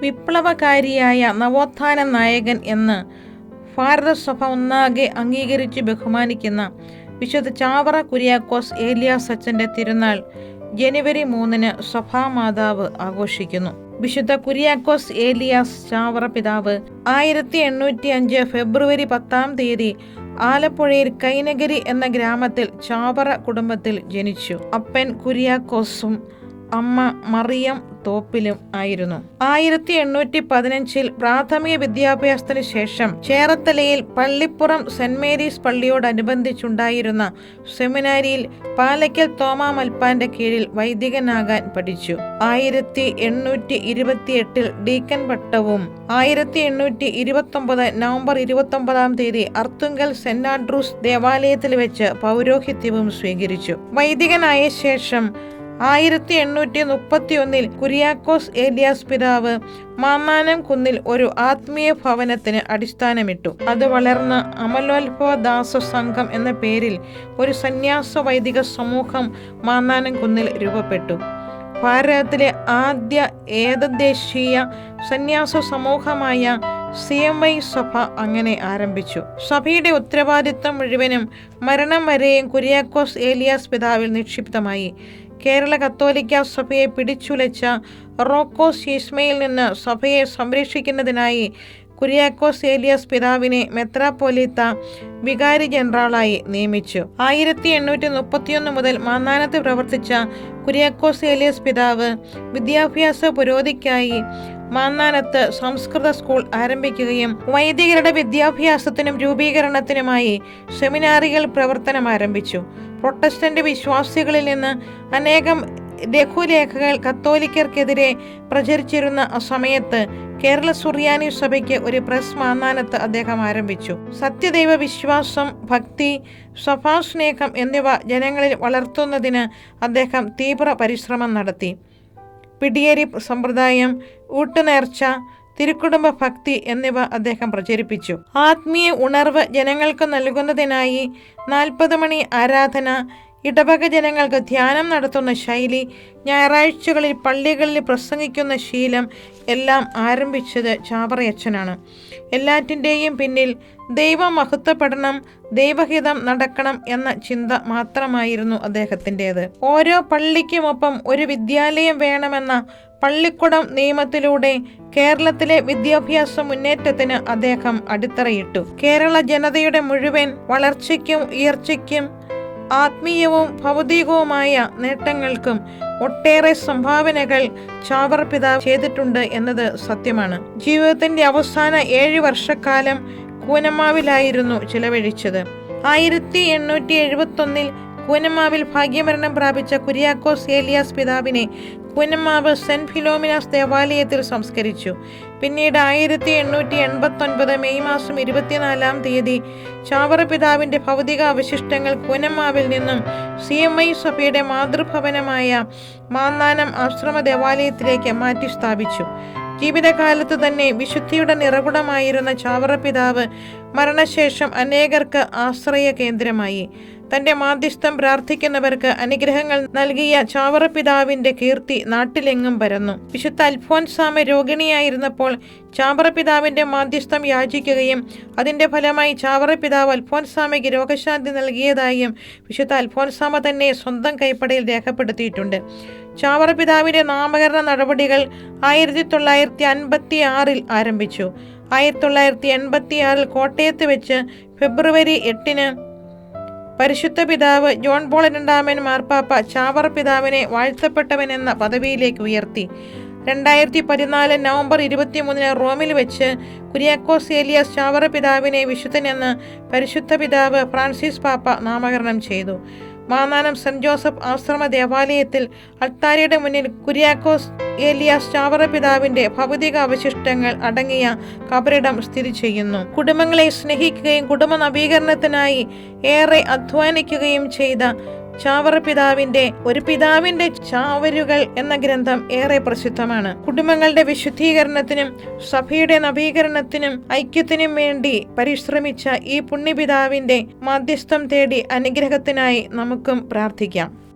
വിപ്ലവകാരിയായ നവോത്ഥാന നായകൻ എന്ന് ഭാരതസഭ ഒന്നാകെ അംഗീകരിച്ച് ബഹുമാനിക്കുന്ന വിശുദ്ധ ചാവറ കുര്യാക്കോസ് ഏലിയാസ് അച്ഛൻ്റെ തിരുനാൾ ജനുവരി 3 സഭാമാതാവ് ആഘോഷിക്കുന്നു. വിശുദ്ധ കുര്യാക്കോസ് ഏലിയാസ് ചാവറ പിതാവ് 1805 ഫെബ്രുവരി 10 ആലപ്പുഴയിൽ കൈനഗിരി എന്ന ഗ്രാമത്തിൽ ചാവറ കുടുംബത്തിൽ ജനിച്ചു. അപ്പൻ കുര്യാക്കോസും അമ്മ മറിയം തോപ്പിലും ആയിരുന്നു. 1815 പ്രാഥമിക വിദ്യാഭ്യാസത്തിന് ശേഷം ചേർത്തലയിൽ പള്ളിപ്പുറം സെന്റ് മേരീസ് പള്ളിയോടനുബന്ധിച്ചുണ്ടായിരുന്ന സെമിനാരിയിൽ പാലയ്ക്കൽ തോമാ മൽപ്പാന്റെ കീഴിൽ വൈദികനാകാൻ പഠിച്ചു. 1828 ഡീക്കൻ പട്ടവും 1829 നവംബർ 29 അർത്തുങ്കൽ സെന്റ് ആൻഡ്രൂസ് ദേവാലയത്തിൽ വെച്ച് പൗരോഹിത്യവും സ്വീകരിച്ചു. വൈദികനായ ശേഷം 1831 കുര്യാക്കോസ് ഏലിയാസ് പിതാവ് മാന്നാനം കുന്നിൽ ഒരു ആത്മീയ ഭവനത്തിന് അടിസ്ഥാനമിട്ടു. അത് വളർന്ന അമലോത്ഭവ ദാസ സംഘം എന്ന പേരിൽ ഒരു സന്യാസ വൈദിക സമൂഹം മാന്നാനം കുന്നിൽ രൂപപ്പെട്ടു. ഭാരതത്തിലെ ആദ്യ ഏകദേശീയ സന്യാസ സമൂഹമായ CMY സഭ അങ്ങനെ ആരംഭിച്ചു. സഭയുടെ ഉത്തരവാദിത്തം മുഴുവനും മരണം വരെയും കുര്യാക്കോസ് ഏലിയാസ് പിതാവിൽ നിക്ഷിപ്തമായി. കേരള കത്തോലിക്ക സഭയെ പിടിച്ചുലച്ച റോക്കോസ് ഈസ്മയിൽ നിന്ന് സഭയെ സംരക്ഷിക്കുന്നതിനായി കുര്യാക്കോസ് ഏലിയാസ് പിതാവിനെ മെത്രാപ്പോലീത്ത വികാരി ജനറലായി നിയമിച്ചു. 1831 മുതൽ മാന്നാനത്ത് പ്രവർത്തിച്ച കുര്യാക്കോസ് ഏലിയാസ് പിതാവ് വിദ്യാഭ്യാസ പുരോഗതിക്കായി മാന്നാനത്ത് സംസ്കൃത സ്കൂൾ ആരംഭിക്കുകയും വൈദികരുടെ വിദ്യാഭ്യാസത്തിനും രൂപീകരണത്തിനുമായി സെമിനാറികൾ പ്രവർത്തനം ആരംഭിച്ചു. പ്രൊട്ടസ്റ്റന്റ് വിശ്വാസികളിൽ നിന്ന് അനേകം ലഘുലേഖകൾ കത്തോലിക്കർക്കെതിരെ പ്രചരിച്ചിരുന്ന സമയത്ത് കേരള സുറിയാനി സഭയ്ക്ക് ഒരു പ്രസ് മാന്നാനത്ത് അദ്ദേഹം ആരംഭിച്ചു. സത്യദൈവ വിശ്വാസം, ഭക്തി, സഭാസ്നേഹം എന്നിവ ജനങ്ങളിൽ വളർത്തുന്നതിന് അദ്ദേഹം തീവ്ര പരിശ്രമം നടത്തി. പിടിയേരി സമ്പ്രദായം, ഊട്ടുനേർച്ച, തിരുക്കുടുംബ ഭക്തി എന്നിവ അദ്ദേഹം പ്രചരിപ്പിച്ചു. ആത്മീയ ഉണർവ് ജനങ്ങൾക്ക് നൽകുന്നതിനായി 40 മണി ആരാധന, ഇടവക ജനങ്ങൾക്ക് ധ്യാനം നടത്തുന്ന ശൈലി, ഞായറാഴ്ചകളിൽ പള്ളികളിൽ പ്രസംഗിക്കുന്ന ശീലം എല്ലാം ആരംഭിച്ചത് ചാവറയച്ചനാണ്. എല്ലാറ്റിൻ്റെയും പിന്നിൽ ദൈവം മഹത്വപ്പെടണം, ദൈവഹിതം നടക്കണം എന്ന ചിന്ത മാത്രമായിരുന്നു അദ്ദേഹത്തിൻ്റേത്. ഓരോ പള്ളിക്കുമൊപ്പം ഒരു വിദ്യാലയം വേണമെന്ന പള്ളിക്കുടം നിയമത്തിലൂടെ കേരളത്തിലെ വിദ്യാഭ്യാസ മുന്നേറ്റത്തിന് അദ്ദേഹം അടിത്തറയിട്ടു. കേരള ജനതയുടെ മുഴുവൻ വളർച്ചയ്ക്കും ഉയർച്ചയ്ക്കും ആത്മീയവും ഭൗതികവുമായ നേട്ടങ്ങൾക്കും ഒട്ടേറെ സംഭാവനകൾ ചാവറ പിതാവ് ചെയ്തിട്ടുണ്ട് എന്നത് സത്യമാണ്. ജീവിതത്തിന്റെ അവസാന 7 വർഷക്കാലം കൂനമ്മാവിലായിരുന്നു ചിലവഴിച്ചത്. 1871 കൂനമ്മാവിൽ ഭാഗ്യമരണം പ്രാപിച്ച കുര്യാക്കോസ് ഏലിയാസ് പിതാവിനെ കൂനമ്മാവ് സെന്റ് ഫിലോമിനാസ് ദേവാലയത്തിൽ സംസ്കരിച്ചു. പിന്നീട് 1889 മെയ് 24 ചാവറ പിതാവിന്റെ ഭൗതിക അവശിഷ്ടങ്ങൾ കൂനമ്മാവിൽ നിന്നും CMY സഭയുടെ മാതൃഭവനമായ മാന്നാനം ആശ്രമ ദേവാലയത്തിലേക്ക് മാറ്റി സ്ഥാപിച്ചു. ജീവിതകാലത്ത് തന്നെ വിശുദ്ധിയുടെ നിറകുടമായിരുന്ന ചാവറ പിതാവ് മരണശേഷം അനേകർക്ക് ആശ്രയ കേന്ദ്രമായി. തന്റെ മാധ്യസ്ഥം പ്രാർത്ഥിക്കുന്നവർക്ക് അനുഗ്രഹങ്ങൾ നൽകിയ ചാവറ പിതാവിന്റെ കീർത്തി നാട്ടിലെങ്ങും പരന്നു. വിശുദ്ധ അൽഫോൻസാമ രോഗിണിയായിരുന്നപ്പോൾ ചാവറ പിതാവിന്റെ മാധ്യസ്ഥം യാചിക്കുകയും അതിന്റെ ഫലമായി ചാവറ പിതാവ് അൽഫോൻസാമയ്ക്ക് രോഗശാന്തി നൽകിയതായും വിശുദ്ധ അൽഫോൻസാമ തന്നെ സ്വന്തം കൈപ്പടയിൽ രേഖപ്പെടുത്തിയിട്ടുണ്ട്. ചാവറ പിതാവിന്റെ നാമകരണ നടപടികൾ 1956 ആരംഭിച്ചു. 1986 കോട്ടയത്ത് വെച്ച് ഫെബ്രുവരി 8 പരിശുദ്ധ പിതാവ് ജോൺ പോൾ II മാർപ്പാപ്പ ചാവറ പിതാവിനെ വാഴ്ത്തപ്പെട്ടവൻ എന്ന പദവിയിലേക്ക് ഉയർത്തി. 2014 നവംബർ 23 റോമിൽ വെച്ച് കുര്യാക്കോസ് ഏലിയാസ് ചാവറ പിതാവിനെ വിശുദ്ധനെന്ന് പരിശുദ്ധ പിതാവ് ഫ്രാൻസിസ് പാപ്പ നാമകരണം ചെയ്തു. മാന്നാനം സെന്റ് ജോസഫ് ആശ്രമ ദേവാലയത്തിൽ അൾത്താരയുടെ മുന്നിൽ കുര്യാക്കോസ് ഏലിയാസ് ചാവറ പിതാവിന്റെ ഭൗതിക അവശിഷ്ടങ്ങൾ അടങ്ങിയ കബറിടം സ്ഥിതി ചെയ്യുന്നു. കുടുംബങ്ങളെ സ്നേഹിക്കുകയും കുടുംബ നവീകരണത്തിനായി ഏറെ അധ്വാനിക്കുകയും ചെയ്ത ചാവറ പിതാവിന്റെ ഒരു പിതാവിന്റെ ചാവരുകൾ എന്ന ഗ്രന്ഥം ഏറെ പ്രസിദ്ധമാണ്. കുടുംബങ്ങളുടെ വിശുദ്ധീകരണത്തിനും സഭയുടെ നവീകരണത്തിനും ഐക്യത്തിനും വേണ്ടി പരിശ്രമിച്ച ഈ പുണ്യപിതാവിന്റെ മാധ്യസ്ഥം തേടി അനുഗ്രഹത്തിനായി നമുക്കും പ്രാർത്ഥിക്കാം.